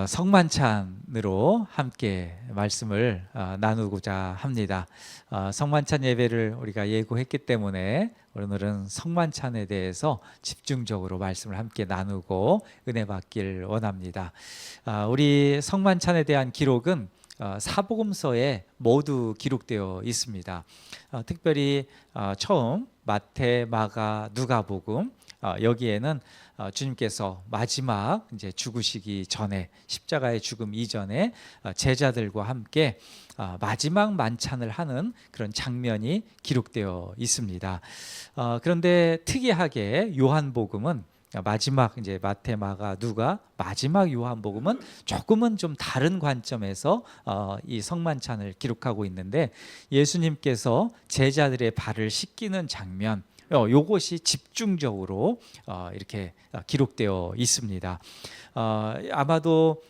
성만찬으로 함께 말씀을 나누고자 합니다. 성만찬 예배를 우리가 예고했기 때문에 오늘은 성만찬에 대해서 집중적으로 말씀을 함께 나누고 은혜 받길 원합니다. 우리 성만찬에 대한 기록은 사복음서에 모두 기록되어 있습니다. 특별히 처음 마태, 마가, 누가복음 여기에는 주님께서 마지막 이제 죽으시기 전에 십자가의 죽음 이전에 제자들과 함께 마지막 만찬을 하는 그런 장면이 기록되어 있습니다. 그런데 특이하게 요한복음은 마지막 이제 마태, 마가, 누가 마지막 요한복음은 조금은 좀 다른 관점에서 이 성만찬을 기록하고 있는데 예수님께서 제자들의 발을 씻기는 장면 요것이 집중적으로 이렇게 기록되어 있습니다. 아마도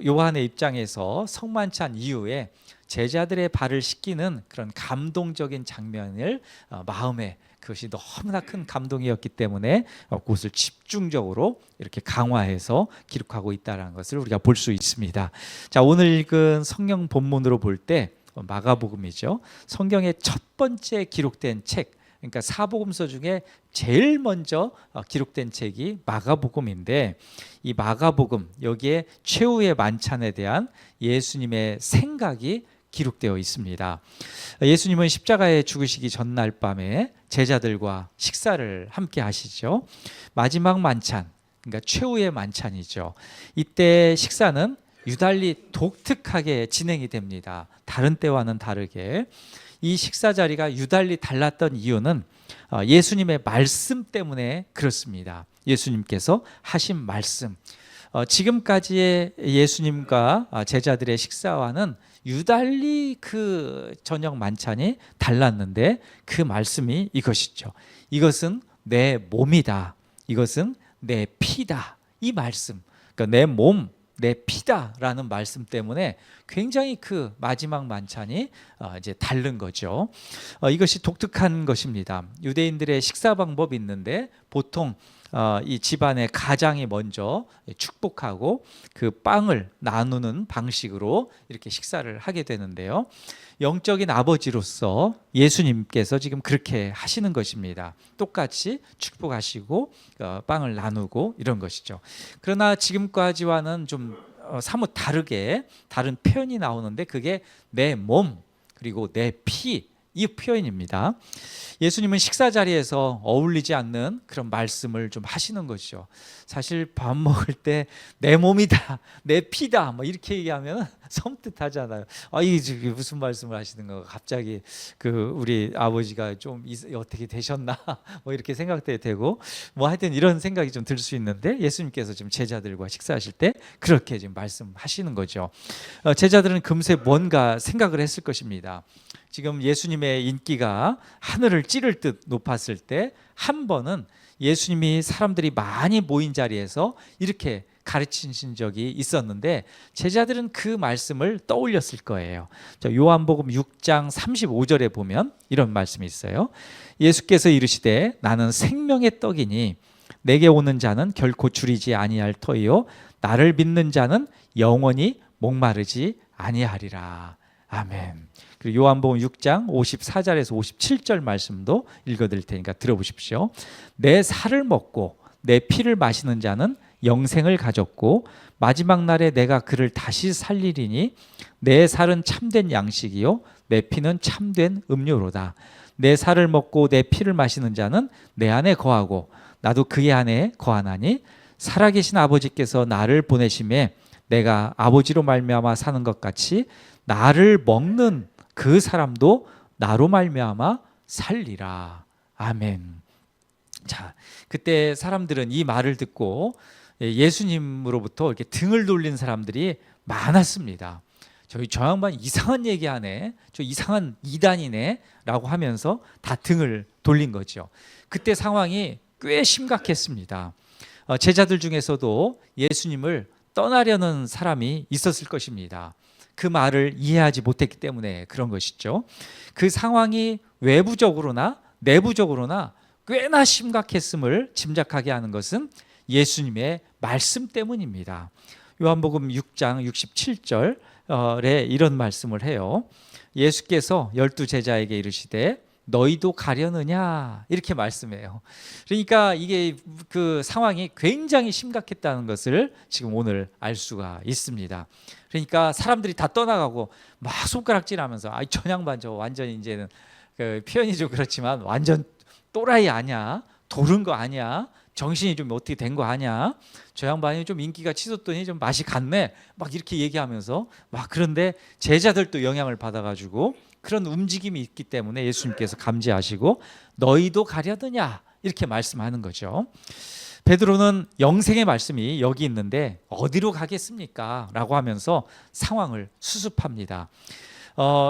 요한의 입장에서 성만찬 이후에 제자들의 발을 씻기는 그런 감동적인 장면을 마음에 그것이 너무나 큰 감동이었기 때문에 그것을 집중적으로 이렇게 강화해서 기록하고 있다는 것을 우리가 볼 수 있습니다. 자, 오늘 읽은 성경 본문으로 볼 때 마가복음이죠. 성경의 첫 번째 기록된 책, 그러니까 사복음서 중에 제일 먼저 기록된 책이 마가복음인데 이 마가복음 여기에 최후의 만찬에 대한 예수님의 생각이 기록되어 있습니다. 예수님은 십자가에 죽으시기 전날 밤에 제자들과 식사를 함께 하시죠. 마지막 만찬, 그러니까 최후의 만찬이죠. 이때 식사는 유달리 독특하게 진행이 됩니다. 다른 때와는 다르게. 이 식사 자리가 유달리 달랐던 이유는 예수님의 말씀 때문에 그렇습니다. 예수님께서 하신 말씀. 지금까지의 예수님과 제자들의 식사와는 유달리 그 저녁 만찬이 달랐는데 그 말씀이 이것이죠. 이것은 내 몸이다. 이것은 내 피다. 이 말씀. 그러니까 내 몸, 내 피다라는 말씀 때문에 굉장히 그 마지막 만찬이 이제 다른 거죠. 이것이 독특한 것입니다. 유대인들의 식사 방법이 있는데 보통 이 집안의 가장이 먼저 축복하고 그 빵을 나누는 방식으로 이렇게 식사를 하게 되는데요. 영적인 아버지로서 예수님께서 지금 그렇게 하시는 것입니다. 똑같이 축복하시고 빵을 나누고 이런 것이죠. 그러나 지금까지와는 좀 사뭇 다르게 다른 표현이 나오는데 그게 내 몸 그리고 내 피 이 표현입니다. 예수님은 식사 자리에서 어울리지 않는 그런 말씀을 좀 하시는 것이죠. 사실 밥 먹을 때 내 몸이다, 내 피다, 뭐 이렇게 얘기하면 섬뜩하잖아요. 이게 무슨 말씀을 하시는 거? 갑자기 그 우리 아버지가 좀 어떻게 되셨나? 뭐 이렇게 생각도 되고, 뭐 하여튼 이런 생각이 좀 들 수 있는데 예수님께서 지금 제자들과 식사하실 때 그렇게 지금 말씀하시는 거죠. 제자들은 금세 뭔가 생각을 했을 것입니다. 지금 예수님의 인기가 하늘을 찌를 듯 높았을 때 한 번은 예수님이 사람들이 많이 모인 자리에서 이렇게 가르치신 적이 있었는데 제자들은 그 말씀을 떠올렸을 거예요. 요한복음 6장 35절에 보면 이런 말씀이 있어요. 예수께서 이르시되 나는 생명의 떡이니 내게 오는 자는 결코 줄이지 아니할 터이요 나를 믿는 자는 영원히 목마르지 아니하리라. 아멘. 그리고 요한복음 6장 54절에서 57절 말씀도 읽어드릴 테니까 들어보십시오. 내 살을 먹고 내 피를 마시는 자는 영생을 가졌고 마지막 날에 내가 그를 다시 살리리니 내 살은 참된 양식이요 내 피는 참된 음료로다. 내 살을 먹고 내 피를 마시는 자는 내 안에 거하고 나도 그의 안에 거하나니 살아계신 아버지께서 나를 보내심에 내가 아버지로 말미암아 사는 것 같이 나를 먹는 그 사람도 나로 말미암아 살리라. 아멘. 자, 그때 사람들은 이 말을 듣고 예수님으로부터 이렇게 등을 돌린 사람들이 많았습니다. 저 양반 이상한 얘기하네, 저 이상한 이단이네 라고 하면서 다 등을 돌린 거죠. 그때 상황이 꽤 심각했습니다. 제자들 중에서도 예수님을 떠나려는 사람이 있었을 것입니다. 그 말을 이해하지 못했기 때문에 그런 것이죠. 그 상황이 외부적으로나 내부적으로나 꽤나 심각했음을 짐작하게 하는 것은 예수님의 말씀 때문입니다. 요한복음 6장 67절에 이런 말씀을 해요. 예수께서 12제자에게 이르시되 너희도 가려느냐 이렇게 말씀해요. 그러니까 이게 그 상황이 굉장히 심각했다는 것을 지금 오늘 알 수가 있습니다. 그러니까 사람들이 다 떠나가고 막 손가락질하면서 아, 저 양반 저 완전 이제는 그 표현이 좀 그렇지만 완전 또라이 아니야? 도른 거 아니야? 정신이 좀 어떻게 된 거 아니야? 저 양반이 좀 인기가 치솟더니 좀 맛이 갔네. 막 이렇게 얘기하면서 막 그런데 제자들도 영향을 받아가지고 그런 움직임이 있기 때문에 예수님께서 감지하시고 너희도 가려느냐 이렇게 말씀하는 거죠. 베드로는 영생의 말씀이 여기 있는데 어디로 가겠습니까? 라고 하면서 상황을 수습합니다.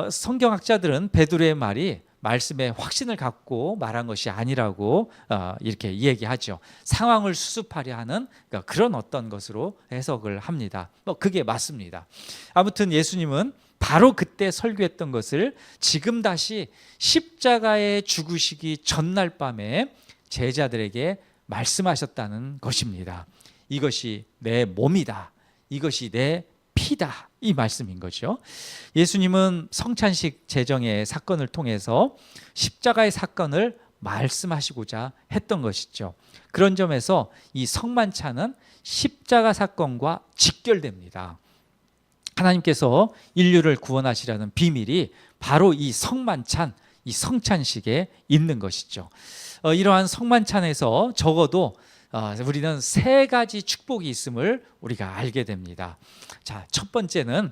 성경학자들은 베드로의 말이 말씀에 확신을 갖고 말한 것이 아니라고 이렇게 얘기하죠. 상황을 수습하려 하는 그런 어떤 것으로 해석을 합니다. 그게 맞습니다. 아무튼 예수님은 바로 그때 설교했던 것을 지금 다시 십자가에 죽으시기 전날 밤에 제자들에게 말씀하셨다는 것입니다. 이것이 내 몸이다. 이것이 내 피다. 이 말씀인 거죠. 예수님은 성찬식 제정의 사건을 통해서 십자가의 사건을 말씀하시고자 했던 것이죠. 그런 점에서 이 성만찬은 십자가 사건과 직결됩니다. 하나님께서 인류를 구원하시라는 비밀이 바로 이 성만찬, 이 성찬식에 있는 것이죠. 이러한 성만찬에서 적어도 우리는 세 가지 축복이 있음을 우리가 알게 됩니다. 자, 첫 번째는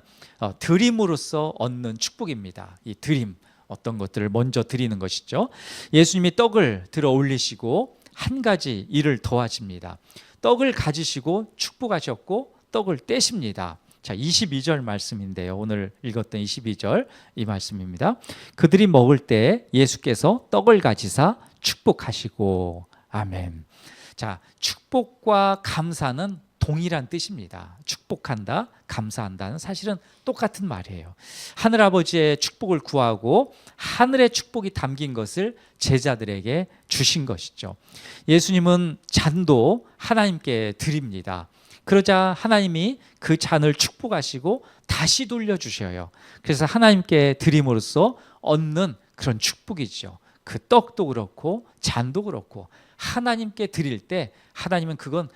드림으로써 얻는 축복입니다. 이 드림, 어떤 것들을 먼저 드리는 것이죠. 예수님이 떡을 들어 올리시고 한 가지 일을 더하십니다. 떡을 가지시고 축복하셨고 떡을 떼십니다. 자, 22절 말씀인데요. 오늘 읽었던 22절 이 말씀입니다. 그들이 먹을 때 예수께서 떡을 가지사 축복하시고 아멘. 자, 축복과 감사는 동일한 뜻입니다. 축복한다, 감사한다는 사실은 똑같은 말이에요. 하늘아버지의 축복을 구하고 하늘의 축복이 담긴 것을 제자들에게 주신 것이죠. 예수님은 잔도 하나님께 드립니다. 그러자 하나님이 그 잔을 축복하시고 다시 돌려주셔요. 그래서 하나님께 드림으로써 얻는 그런 축복이죠. 그 떡도 그렇고 잔도 그렇고 하나님께 드릴 때 하나님은 그건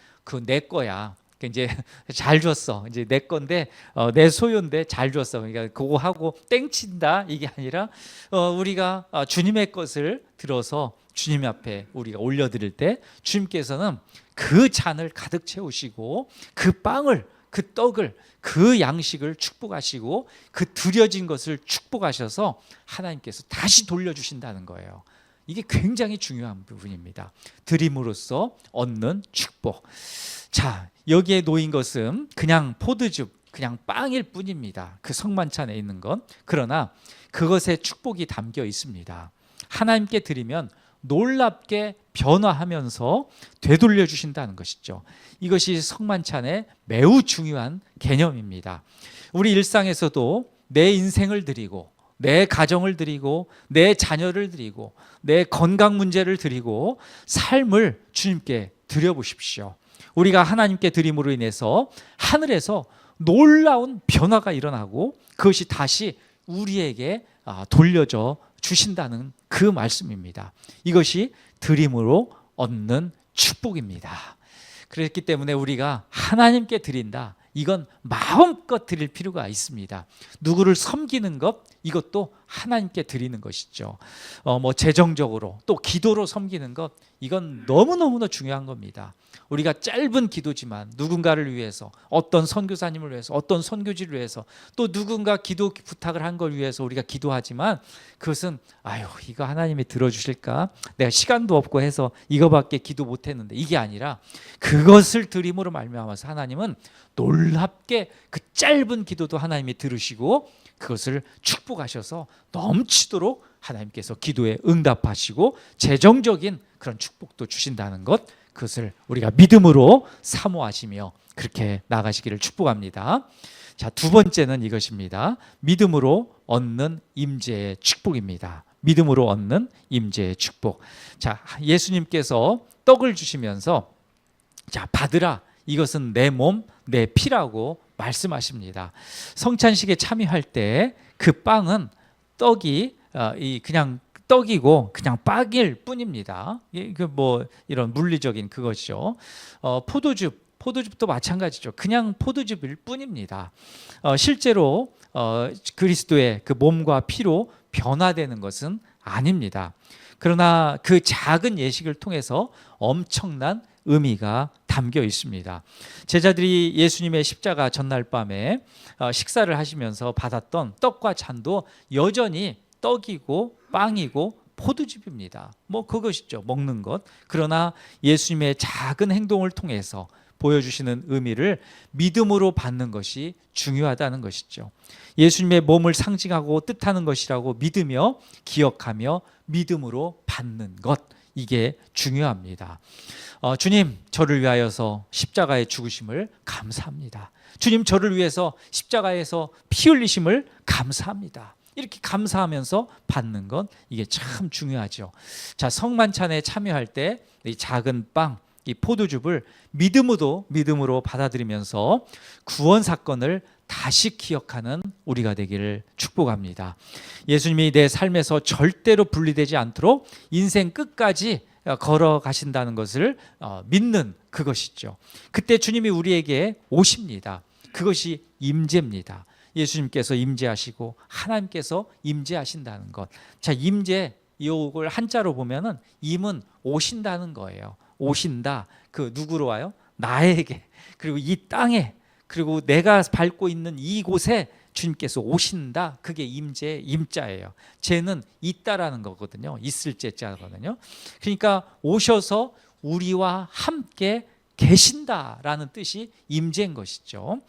내 거야. 이제 잘 줬어. 이제 내 건데 내 소유인데 잘 줬어. 그러니까 그거 하고 땡친다 이게 아니라 우리가 주님의 것을 들어서 주님 앞에 우리가 올려드릴 때 주님께서는 그 잔을 가득 채우시고 그 빵을 그 떡을 그 양식을 축복하시고 그 드려진 것을 축복하셔서 하나님께서 다시 돌려주신다는 거예요. 이게 굉장히 중요한 부분입니다. 드림으로써 얻는 축복. 자, 여기에 놓인 것은 그냥 포도즙, 그냥 빵일 뿐입니다. 그 성만찬에 있는 건. 그러나 그것에 축복이 담겨 있습니다. 하나님께 드리면 놀랍게 변화하면서 되돌려 주신다는 것이죠. 이것이 성만찬의 매우 중요한 개념입니다. 우리 일상에서도 내 인생을 드리고 내 가정을 드리고 내 자녀를 드리고 내 건강 문제를 드리고 삶을 주님께 드려보십시오. 우리가 하나님께 드림으로 인해서 하늘에서 놀라운 변화가 일어나고 그것이 다시 우리에게 돌려져 주신다는 그 말씀입니다. 이것이 드림으로 얻는 축복입니다. 그렇기 때문에 우리가 하나님께 드린다. 이건 마음껏 드릴 필요가 있습니다. 누구를 섬기는 것, 이것도 하나님께 드리는 것이죠. 재정적으로 또 기도로 섬기는 것, 이건 너무너무나 중요한 겁니다. 우리가 짧은 기도지만 누군가를 위해서, 어떤 선교사님을 위해서, 어떤 선교지를 위해서, 또 누군가 기도 부탁을 한 걸 위해서 우리가 기도하지만 그것은 이거 하나님이 들어주실까? 내가 시간도 없고 해서 이거밖에 기도 못했는데, 이게 아니라 그것을 드림으로 말미암아서 하나님은 놀랍게 그 짧은 기도도 하나님이 들으시고 그것을 축복하셔서 넘치도록 하나님께서 기도에 응답하시고 재정적인 그런 축복도 주신다는 것, 그것을 우리가 믿음으로 사모하시며 그렇게 나가시기를 축복합니다. 자, 두 번째는 이것입니다. 믿음으로 얻는 임재의 축복입니다. 믿음으로 얻는 임재의 축복. 자, 예수님께서 떡을 주시면서 자, 받으라. 이것은 내 몸, 내 피라고 말씀하십니다. 성찬식에 참여할 때 그 빵은 떡이 그냥 떡이고 그냥 빵일 뿐입니다. 그 뭐 이런 물리적인 그것이죠. 포도즙도 마찬가지죠. 그냥 포도즙일 뿐입니다. 실제로 그리스도의 그 몸과 피로 변화되는 것은 아닙니다. 그러나 그 작은 예식을 통해서 엄청난 의미가 담겨 있습니다. 제자들이 예수님의 십자가 전날 밤에 식사를 하시면서 받았던 떡과 잔도 여전히 떡이고 빵이고 포도즙입니다. 뭐 그것이죠. 먹는 것. 그러나 예수님의 작은 행동을 통해서 보여주시는 의미를 믿음으로 받는 것이 중요하다는 것이죠. 예수님의 몸을 상징하고 뜻하는 것이라고 믿으며 기억하며 믿음으로 받는 것, 이게 중요합니다. 주님, 저를 위하여서 십자가에 죽으심을 감사합니다. 주님, 저를 위해서 십자가에서 피 흘리심을 감사합니다. 이렇게 감사하면서 받는 것, 이게 참 중요하죠. 자, 성만찬에 참여할 때 이 작은 빵, 이 포도즙을 믿음으로 받아들이면서 구원 사건을 다시 기억하는 우리가 되기를 축복합니다. 예수님이 내 삶에서 절대로 분리되지 않도록 인생 끝까지 걸어가신다는 것을 믿는 그것이죠. 그때 주님이 우리에게 오십니다. 그것이 임재입니다. 예수님께서 임재하시고 하나님께서 임재하신다는 것. 자, 임재, 이걸 한자로 보면은 임은 오신다는 거예요. 오신다. 그 누구로 와요? 나에게. 그리고 이 땅에, 그리고 내가 밟고 있는 이곳에 주님께서 오신다. 그게 임재, 임자예요. 재는 있다라는 거거든요. 있을 재자거든요. 그러니까 오셔서 우리와 함께 계신다라는 뜻이 임재인 것이죠.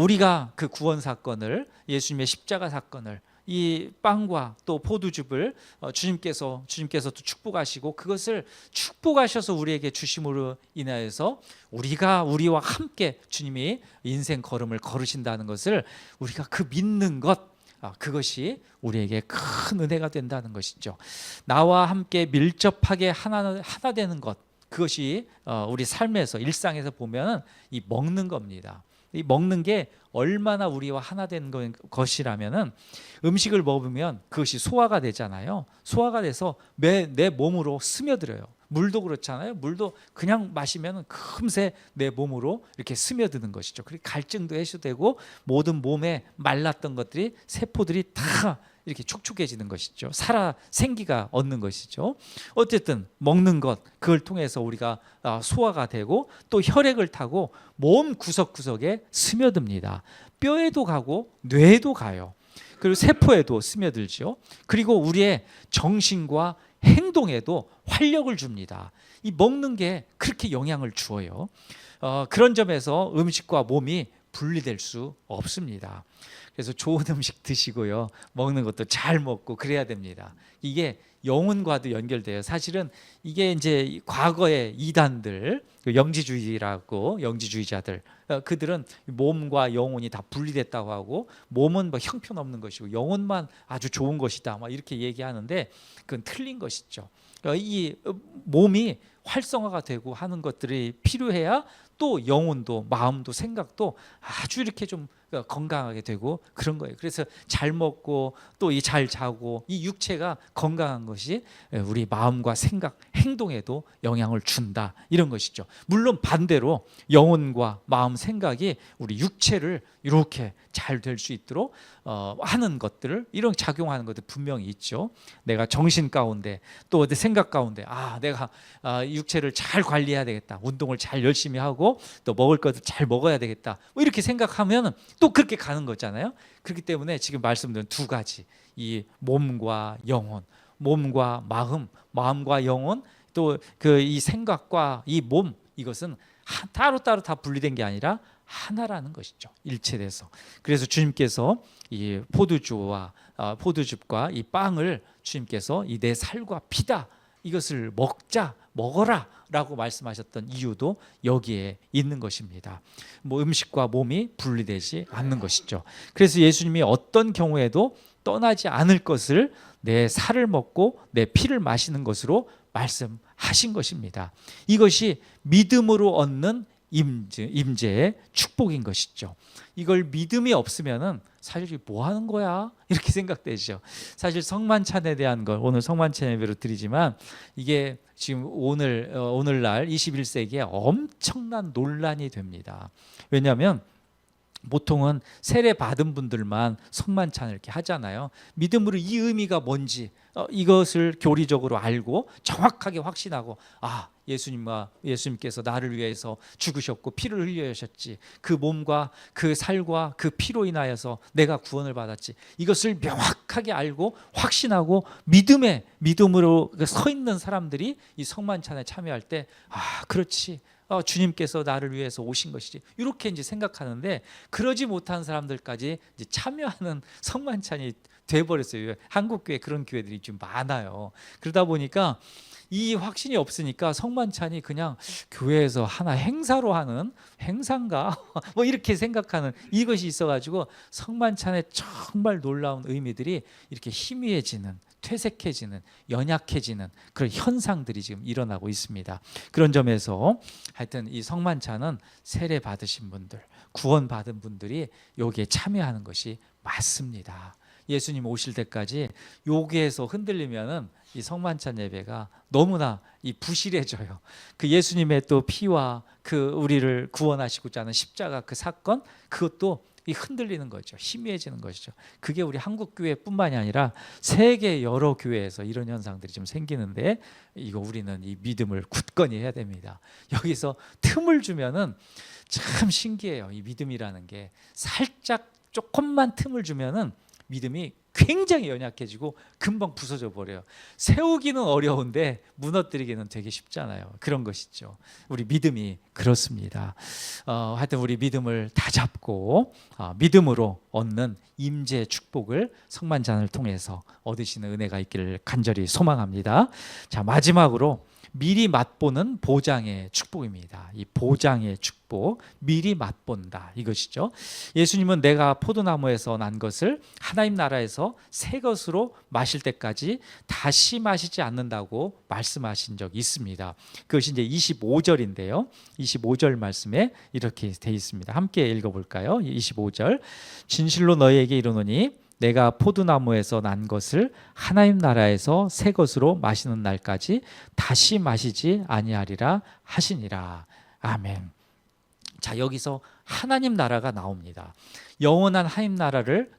우리가 그 구원 사건을, 예수님의 십자가 사건을, 이 빵과 또 포도즙을 주님께서도 축복하시고 그것을 축복하셔서 우리에게 주심으로 인하여서 우리와 함께 주님이 인생 걸음을 걸으신다는 것을 우리가 그 믿는 것, 그것이 우리에게 큰 은혜가 된다는 것이죠. 나와 함께 밀접하게 하나 되는 것, 그것이 우리 삶에서, 일상에서 보면 이 먹는 겁니다. 이 먹는 게 얼마나 우리와 하나 된 것이라면은, 음식을 먹으면 그것이 소화가 되잖아요. 소화가 돼서 내 몸으로 스며들어요. 물도 그렇잖아요. 물도 그냥 마시면 금세 내 몸으로 이렇게 스며드는 것이죠. 그리고 갈증도 해소되고 모든 몸에 말랐던 것들이, 세포들이 다 이렇게 촉촉해지는 것이죠. 살아 생기가 얻는 것이죠. 어쨌든 먹는 것, 그걸 통해서 우리가 소화가 되고 또 혈액을 타고 몸 구석구석에 스며듭니다. 뼈에도 가고 뇌에도 가요. 그리고 세포에도 스며들죠. 그리고 우리의 정신과 행동에도 활력을 줍니다. 이 먹는 게 그렇게 영향을 주어요. 그런 점에서 음식과 몸이 분리될 수 없습니다. 그래서 좋은 음식 드시고요, 먹는 것도 잘 먹고 그래야 됩니다. 이게 영혼과도 연결돼요. 사실은 이게 이제 과거의 이단들, 영지주의자들, 그들은 몸과 영혼이 다 분리됐다고 하고, 몸은 뭐 형편없는 것이고 영혼만 아주 좋은 것이다, 막 이렇게 얘기하는데 그건 틀린 것이죠. 이 몸이 활성화가 되고 하는 것들이 필요해야 또 영혼도, 마음도, 생각도 아주 이렇게 좀 건강하게 되고 그런 거예요. 그래서 잘 먹고 또 잘 자고, 이 육체가 건강한 것이 우리 마음과 생각, 행동에도 영향을 준다, 이런 것이죠. 물론 반대로 영혼과 마음, 생각이 우리 육체를 이렇게 잘 될 수 있도록 하는 것들을, 이런 작용하는 것들 분명히 있죠. 내가 정신 가운데 또 내 생각 가운데 내가 육체를 잘 관리해야 되겠다, 운동을 잘 열심히 하고 또 먹을 것을 잘 먹어야 되겠다, 뭐 이렇게 생각하면 또 그렇게 가는 거잖아요. 그렇기 때문에 지금 말씀드린 두 가지, 이 몸과 영혼, 몸과 마음, 마음과 영혼, 또 그 이 생각과 이 몸, 이것은 따로따로 다 분리된 게 아니라 하나라는 것이죠. 일체돼서. 그래서 주님께서 이 포도즙과 이 빵을 주님께서 이 내 살과 피다, 이것을 먹어라 라고 말씀하셨던 이유도 여기에 있는 것입니다. 뭐 음식과 몸이 분리되지 않는 것이죠. 그래서 예수님이 어떤 경우에도 떠나지 않을 것을 내 살을 먹고 내 피를 마시는 것으로 말씀하신 것입니다. 이것이 믿음으로 얻는 임재의 축복인 것이죠. 이걸 믿음이 없으면은 사실 뭐 하는 거야? 이렇게 생각되죠. 사실 성만찬에 대한 걸 오늘 성만찬 예배로 드리지만 이게 지금 오늘날 21세기에 엄청난 논란이 됩니다. 왜냐하면 보통은 세례 받은 분들만 성만찬을 이렇게 하잖아요. 믿음으로 이 의미가 뭔지 이것을 교리적으로 알고 정확하게 확신하고 예수님께서 나를 위해서 죽으셨고 피를 흘려주셨지, 그 몸과 그 살과 그 피로 인하여서 내가 구원을 받았지, 이것을 명확하게 알고 확신하고 믿음으로 서 있는 사람들이 이 성만찬에 참여할 때 그렇지, 주님께서 나를 위해서 오신 것이지, 이렇게 이제 생각하는데, 그러지 못한 사람들까지 이제 참여하는 성만찬이 돼버렸어요. 한국 교회 그런 교회들이 좀 많아요. 그러다 보니까 이 확신이 없으니까 성만찬이 그냥 교회에서 하나 행사로 하는 행사인가 뭐 이렇게 생각하는 이것이 있어가지고 성만찬의 정말 놀라운 의미들이 이렇게 희미해지는, 퇴색해지는, 연약해지는 그런 현상들이 지금 일어나고 있습니다. 그런 점에서 하여튼 이 성만찬은 세례 받으신 분들, 구원 받은 분들이 여기에 참여하는 것이 맞습니다. 예수님 오실 때까지 여기에서 흔들리면은 이 성만찬 예배가 너무나 이 부실해져요. 그 예수님의 또 피와 그 우리를 구원하시고자 하는 십자가 그 사건, 그것도 이 흔들리는 거죠. 희미해지는 것이죠. 그게 우리 한국 교회뿐만이 아니라 세계 여러 교회에서 이런 현상들이 좀 생기는데, 이거 우리는 이 믿음을 굳건히 해야 됩니다. 여기서 틈을 주면은 참 신기해요. 이 믿음이라는 게 살짝 조금만 틈을 주면은 믿음이 굉장히 연약해지고 금방 부서져 버려요. 세우기는 어려운데 무너뜨리기는 되게 쉽잖아요. 그런 것이죠. 우리 믿음이 그렇습니다. 하여튼 우리 믿음을 다 잡고 믿음으로 얻는 임재 축복을 성만찬을 통해서 얻으시는 은혜가 있기를 간절히 소망합니다. 자, 마지막으로 미리 맛보는 보장의 축복입니다. 이 보장의 축복, 미리 맛본다, 이것이죠. 예수님은 내가 포도나무에서 난 것을 하나님 나라에서 새 것으로 마실 때까지 다시 마시지 않는다고 말씀하신 적이 있습니다. 그것이 이제 25절인데요. 25절 말씀에 이렇게 돼 있습니다. 함께 읽어볼까요? 25절. 진실로 너희에게 이르노니 내가 포도나무에서 난 것을 하나님 나라에서 새 것으로 마시는 날까지 다시 마시지 아니하리라 하시니라. 아멘. 자, 여기서 하나님 나라가 나옵니다. 영원한 하나님 나라를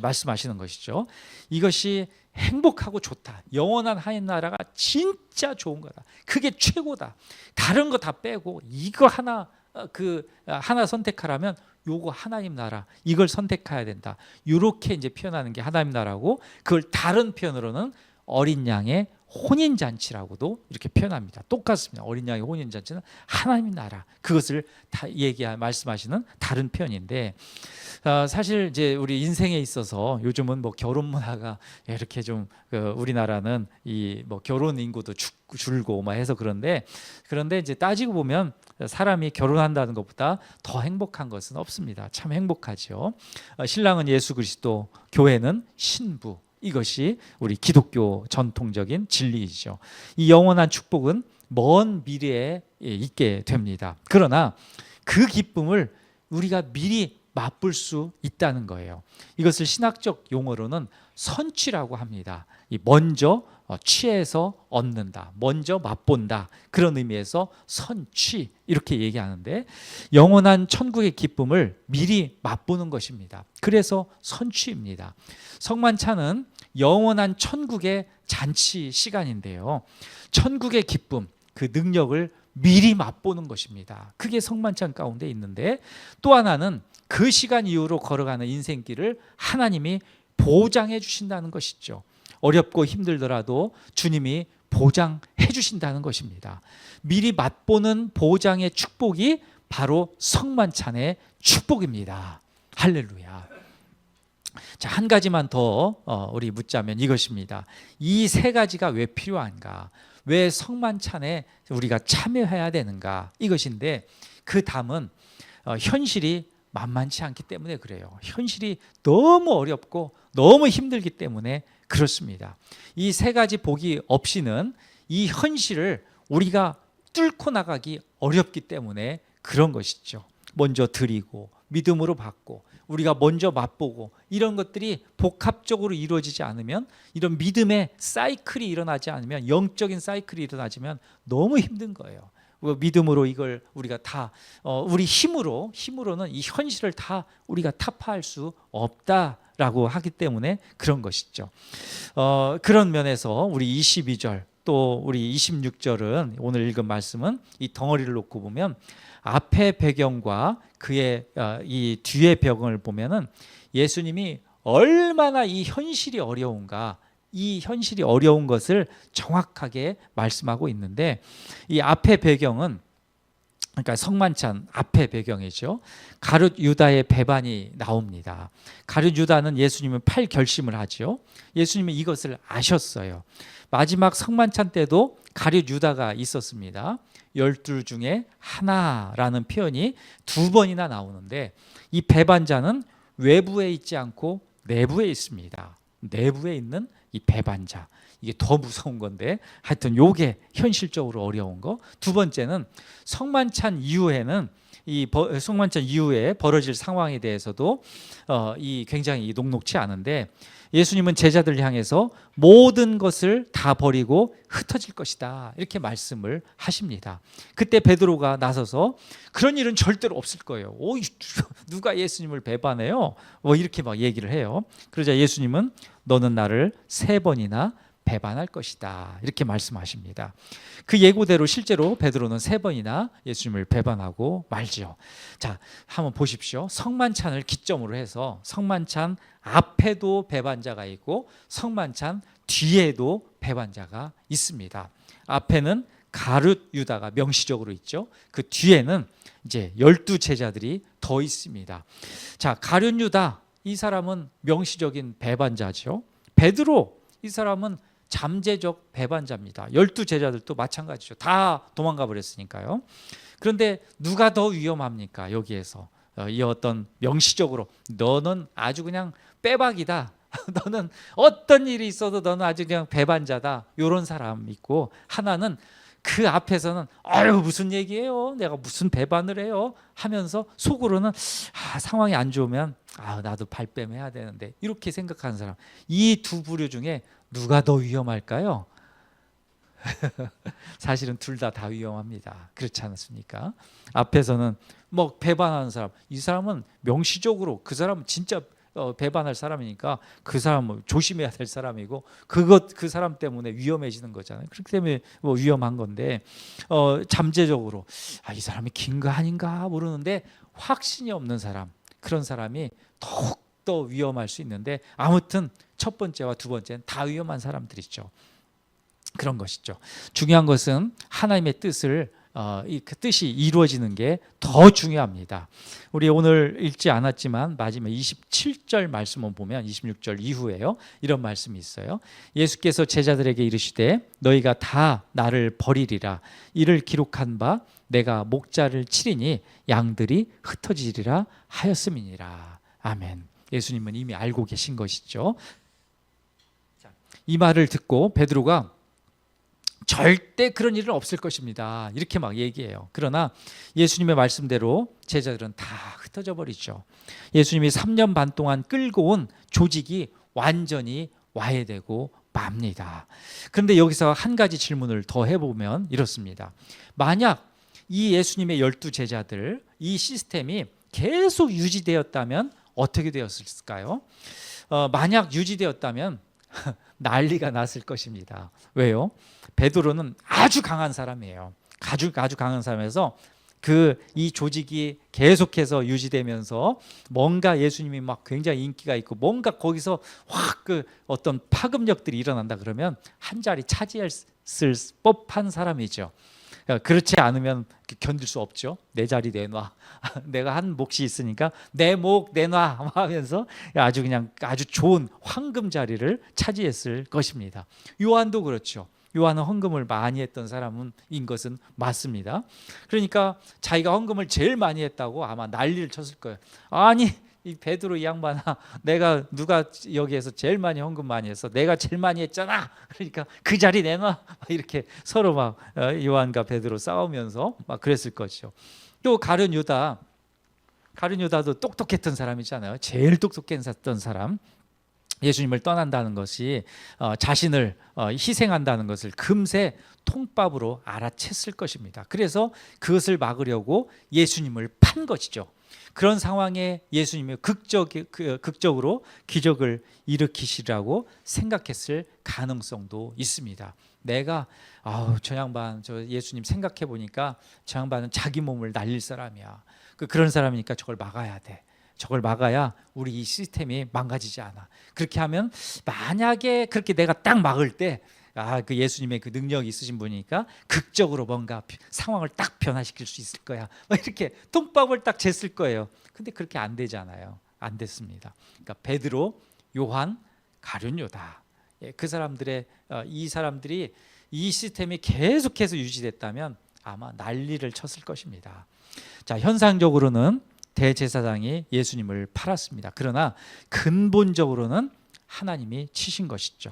말씀하시는 것이죠. 이것이 행복하고 좋다. 영원한 하나님 나라가 진짜 좋은 거다. 그게 최고다. 다른 거 다 빼고 이거 하나 선택하라면 요거 하나님 나라, 이걸 선택해야 된다. 이렇게 이제 표현하는 게 하나님 나라고, 그걸 다른 표현으로는 어린 양의 혼인 잔치라고도 이렇게 표현합니다. 똑같습니다. 어린 양의 혼인 잔치는 하나님 나라, 그것을 다 말씀하시는 다른 표현인데, 사실 이제 우리 인생에 있어서 요즘은 뭐 결혼 문화가 이렇게 좀 우리나라는 이 뭐 결혼 인구도 줄고 막 해서 그런데 이제 따지고 보면 사람이 결혼한다는 것보다 더 행복한 것은 없습니다. 참 행복하죠. 신랑은 예수 그리스도, 교회는 신부. 이것이 우리 기독교 전통적인 진리이죠. 이 영원한 축복은 먼 미래에 있게 됩니다. 그러나 그 기쁨을 우리가 미리 맛볼 수 있다는 거예요. 이것을 신학적 용어로는 선취라고 합니다. 먼저 취해서 얻는다, 먼저 맛본다, 그런 의미에서 선취, 이렇게 얘기하는데, 영원한 천국의 기쁨을 미리 맛보는 것입니다. 그래서 선취입니다. 성만찬은 영원한 천국의 잔치 시간인데요, 천국의 기쁨, 그 능력을 미리 맛보는 것입니다. 그게 성만찬 가운데 있는데, 또 하나는 그 시간 이후로 걸어가는 인생길을 하나님이 보장해 주신다는 것이죠. 어렵고 힘들더라도 주님이 보장해 주신다는 것입니다. 미리 맛보는 보장의 축복이 바로 성만찬의 축복입니다. 할렐루야. 자, 한 가지만 더 우리 묻자면 이것입니다. 이 세 가지가 왜 필요한가? 왜 성만찬에 우리가 참여해야 되는가? 이것인데, 그 답은 현실이 만만치 않기 때문에 그래요. 현실이 너무 어렵고 너무 힘들기 때문에 그렇습니다. 이 세 가지 복이 없이는 이 현실을 우리가 뚫고 나가기 어렵기 때문에 그런 것이죠. 먼저 드리고 믿음으로 받고 우리가 먼저 맛보고 이런 것들이 복합적으로 이루어지지 않으면, 이런 믿음의 사이클이 일어나지 않으면, 영적인 사이클이 일어나지면 너무 힘든 거예요. 믿음으로 이걸 우리가 다 우리 힘으로는 이 현실을 다 우리가 타파할 수 없다라고 하기 때문에 그런 것이죠. 그런 면에서 우리 22절 또 우리 26절은, 오늘 읽은 말씀은 이 덩어리를 놓고 보면 앞의 배경과 그의 이 뒤의 배경을 보면은 예수님이 얼마나 이 현실이 어려운가, 이 현실이 어려운 것을 정확하게 말씀하고 있는데, 이 앞의 배경은, 그러니까 성만찬 앞의 배경이죠. 가룟 유다의 배반이 나옵니다. 가룟 유다는 예수님을 팔 결심을 하죠. 예수님은 이것을 아셨어요. 마지막 성만찬 때도 가룟 유다가 있었습니다. 12 중에 하나라는 표현이 2번이나 나오는데, 이 배반자는 외부에 있지 않고 내부에 있습니다. 내부에 있는 이 배반자, 이게 더 무서운 건데, 하여튼 요게 현실적으로 어려운 거. 두 번째는 성만찬 이후에는, 이 성만찬 이후에 벌어질 상황에 대해서도 이 굉장히 녹록치 않은데, 예수님은 제자들 향해서 모든 것을 다 버리고 흩어질 것이다, 이렇게 말씀을 하십니다. 그때 베드로가 나서서 그런 일은 절대로 없을 거예요. 누가 예수님을 배반해요? 뭐 이렇게 막 얘기를 해요. 그러자 예수님은 너는 나를 3번이나 배반할 것이다, 이렇게 말씀하십니다. 그 예고대로 실제로 베드로는 3번이나 예수님을 배반하고 말지요. 자, 한번 보십시오. 성만찬을 기점으로 해서 성만찬 앞에도 배반자가 있고 성만찬 뒤에도 배반자가 있습니다. 앞에는 가룟 유다가 명시적으로 있죠. 그 뒤에는 이제 12 제자들이 더 있습니다. 자, 가룟 유다, 이 사람은 명시적인 배반자죠. 베드로, 이 사람은 잠재적 배반자입니다. 12 제자들도 마찬가지죠. 다 도망가 버렸으니까요. 그런데 누가 더 위험합니까? 여기에서 이 어떤 명시적으로 너는 아주 그냥 빼박이다, 너는 어떤 일이 있어도 너는 아주 그냥 배반자다, 이런 사람 있고, 하나는 그 앞에서는 아유 무슨 얘기예요, 내가 무슨 배반을 해요 하면서 속으로는 상황이 안 좋으면 나도 발뺌해야 되는데, 이렇게 생각하는 사람. 이 두 부류 중에 누가 더 위험할까요? 사실은 둘 다 위험합니다. 그렇지 않습니까? 앞에서는 뭐 배반하는 사람, 이 사람은 명시적으로 그 사람은 진짜 배반할 사람이니까 그 사람은 조심해야 될 사람이고, 그 사람 때문에 위험해지는 거잖아요. 그렇기 때문에 뭐 위험한 건데, 잠재적으로 이 사람이 긴가 아닌가 모르는데 확신이 없는 사람, 그런 사람이 더욱더 위험할 수 있는데, 아무튼 첫 번째와 두 번째는 다 위험한 사람들이죠. 그런 것이죠. 중요한 것은 하나님의 뜻을 그 뜻이 이루어지는 게 더 중요합니다. 우리 오늘 읽지 않았지만 마지막 27절 말씀을 보면 26절 이후에요, 이런 말씀이 있어요. 예수께서 제자들에게 이르시되 너희가 다 나를 버리리라. 이를 기록한 바 내가 목자를 치리니 양들이 흩어지리라 하였음이니라. 아멘. 예수님은 이미 알고 계신 것이죠. 이 말을 듣고 베드로가 절대 그런 일은 없을 것입니다, 이렇게 막 얘기해요. 그러나 예수님의 말씀대로 제자들은 다 흩어져 버리죠. 예수님이 3년 반 동안 끌고 온 조직이 완전히 와해되고 맙니다. 그런데 여기서 한 가지 질문을 더 해보면 이렇습니다. 만약 이 예수님의 12 제자들, 이 시스템이 계속 유지되었다면 어떻게 되었을까요? 만약 유지되었다면 난리가 났을 것입니다. 왜요? 베드로는 아주 강한 사람이에요. 아주 강한 사람에서 이 조직이 계속해서 유지되면서 뭔가 예수님이 막 굉장히 인기가 있고 뭔가 거기서 확 어떤 파급력들이 일어난다 그러면 한 자리 차지했을 법한 사람이죠. 그렇지 않으면 견딜 수 없죠. 내 자리 내놔. 내가 한 몫이 있으니까 내 목 내놔 하면서 아주 좋은 황금 자리를 차지했을 것입니다. 요한도 그렇죠. 요한은 헌금을 많이 했던 사람인 것은 맞습니다. 그러니까 자기가 헌금을 제일 많이 했다고 아마 난리를 쳤을 거예요. 아니 이 베드로 이 양반아, 누가 여기에서 제일 많이 헌금 많이 했어? 내가 제일 많이 했잖아. 그러니까 그 자리 내놔. 이렇게 서로 막 요한과 베드로 싸우면서 막 그랬을 것이죠. 또 가룟 유다도 똑똑했던 사람이잖아요. 제일 똑똑했던 사람. 예수님을 떠난다는 것이 자신을 희생한다는 것을 금세 통밥으로 알아챘을 것입니다. 그래서 그것을 막으려고 예수님을 판 것이죠. 그런 상황에 예수님이 극적으로 기적을 일으키시라고 생각했을 가능성도 있습니다. 내가 저 양반, 저 예수님 생각해 보니까 저 양반은 자기 몸을 날릴 사람이야. 그런 사람이니까 저걸 막아야 돼. 저걸 막아야 우리 이 시스템이 망가지지 않아. 그렇게 하면 만약에 그렇게 내가 딱 막을 때 그 예수님의 그 능력이 있으신 분이니까 극적으로 뭔가 상황을 딱 변화시킬 수 있을 거야. 이렇게 통밥을 딱 쟀을 거예요. 근데 그렇게 안 되잖아요. 안 됐습니다. 그러니까 베드로, 요한, 가룟 유다. 그 사람들의 이 사람들이 이 시스템이 계속해서 유지됐다면 아마 난리를 쳤을 것입니다. 자, 현상적으로는 대제사장이 예수님을 팔았습니다. 그러나 근본적으로는 하나님이 치신 것이죠.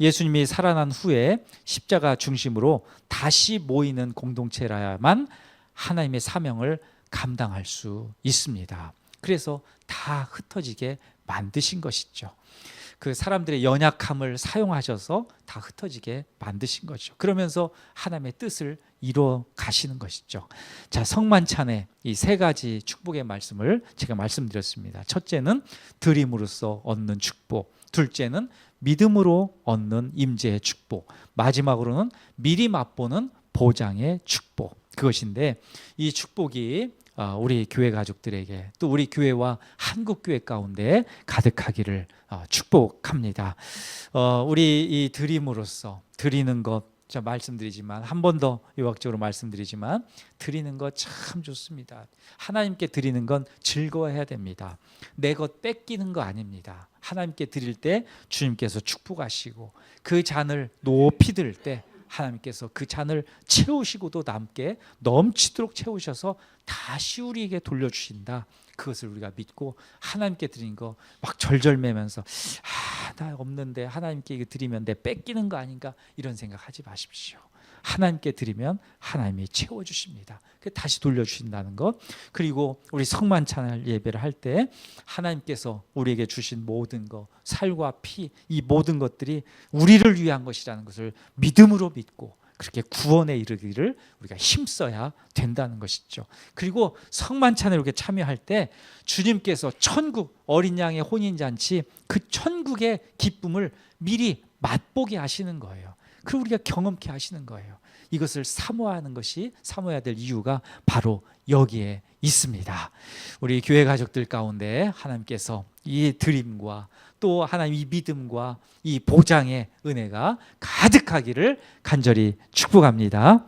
예수님이 살아난 후에 십자가 중심으로 다시 모이는 공동체라야만 하나님의 사명을 감당할 수 있습니다. 그래서 다 흩어지게 만드신 것이죠. 그 사람들의 연약함을 사용하셔서 다 흩어지게 만드신 거죠. 그러면서 하나님의 뜻을 이루어 가시는 것이죠. 자, 성만찬의 이 세 가지 축복의 말씀을 제가 말씀드렸습니다. 첫째는 드림으로써 얻는 축복, 둘째는 믿음으로 얻는 임재의 축복, 마지막으로는 미리 맛보는 보장의 축복. 그것인데 이 축복이 우리 교회 가족들에게 또 우리 교회와 한국 교회 가운데 가득하기를 축복합니다. 우리 이 드림으로써 드리는 것 제가 말씀드리지만 한 번 더 요약적으로 말씀드리지만 드리는 것 참 좋습니다. 하나님께 드리는 건 즐거워해야 됩니다. 내 것 뺏기는 거 아닙니다. 하나님께 드릴 때 주님께서 축복하시고 그 잔을 높이 들 때 하나님께서 그 잔을 채우시고도 남게 넘치도록 채우셔서 다시 우리에게 돌려주신다. 그것을 우리가 믿고 하나님께 드린 거 막 절절매면서 나 없는데 하나님께 이거 드리면 내 뺏기는 거 아닌가 이런 생각하지 마십시오. 하나님께 드리면 하나님이 채워주십니다. 다시 돌려주신다는 것. 그리고 우리 성만찬을 예배를 할 때 하나님께서 우리에게 주신 모든 것, 살과 피, 이 모든 것들이 우리를 위한 것이라는 것을 믿음으로 믿고 그렇게 구원에 이르기를 우리가 힘써야 된다는 것이죠. 그리고 성만찬에 이렇게 참여할 때 주님께서 천국, 어린 양의 혼인잔치, 그 천국의 기쁨을 미리 맛보게 하시는 거예요. 그리고 우리가 경험케 하시는 거예요. 이것을 사모하는 것이, 사모해야 될 이유가 바로 여기에 있습니다. 우리 교회 가족들 가운데 하나님께서 이 드림과 또 하나님 이 믿음과 이 보장의 은혜가 가득하기를 간절히 축복합니다.